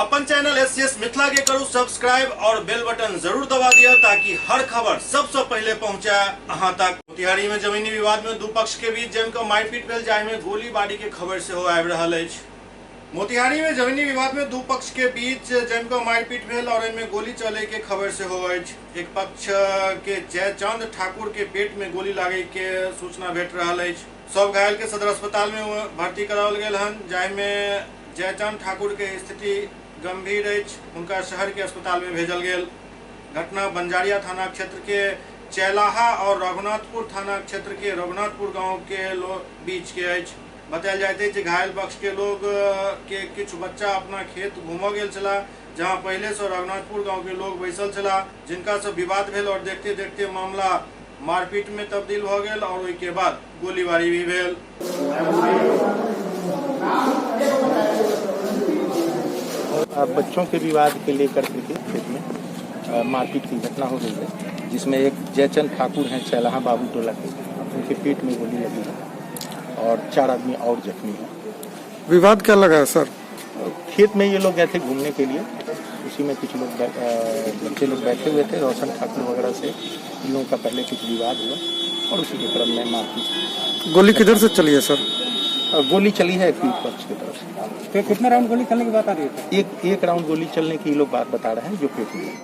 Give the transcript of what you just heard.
अपन channel SCS Mithila के करू subscribe और बेल बटन जरूर दबा दिया ताकि हर खबर सबसे पहले पहुंचे अहां तक। मोतिहारी में जमीनी विवाद में दू पक्ष के बीच जमकर मारपीट भेल जाय में गोलीबारी के खबर से हो आबि रहल अछि। मोतिहारी में जमीनी विवाद में दू पक्ष के बीच जमकर मारपीट भेल और इनमें गोली चले के खबर से हो अछि। एक पक्ष के जयचंद ठाकुर के पेट में गोली लागे के सूचना भेट रहल अछि। सब घायल के सदर अस्पताल में भर्ती कराओल गेल हन, जाय में जयचंद ठाकुर के स्थिति गंभीर अछि, उनका शहर के अस्पताल में भेजल गेल। घटना बंजारिया थाना क्षेत्र के चैलाहा और रघुनाथपुर थाना क्षेत्र के रघुनाथपुर गांव के बीच के अछि। बतायल जाइत अछि घायल पक्ष के लोग के किछु बच्चा अपना खेत घूमऽ गेल छला, जहां पहले से रघुनाथपुर गांव के लोग बैसल छला, जिनका से विवाद भेल और देखते देखते मामला मारपीट में तब्दील हो गया और उसके बाद गोलीबारी भी भेल। बच्चों के विवाद के लेकर के खेत में मारपीट की घटना हो गई है, जिसमें एक जयचंद ठाकुर हैं चैलाहा बाबू टोला के, उनके पेट में गोली लगी है और 4 आदमी और जख्मी हैं। विवाद क्या लगा है सर? खेत में ये लोग गए थे घूमने के लिए, उसी में कुछ लोग बच्चे लोग बैठे हुए थे। रोशन ठाकुर वगैरह से इन लोगों का पहले कुछ विवाद हुआ और उसी के क्रम में मारपीट। गोली किधर से चली है सर? गोली चली है पीठ पक्ष की तरफ से। तो कितना राउंड गोली चलने की बात आ रही है? एक राउंड गोली चलने की लोग बात बता रहे हैं जो पेट में।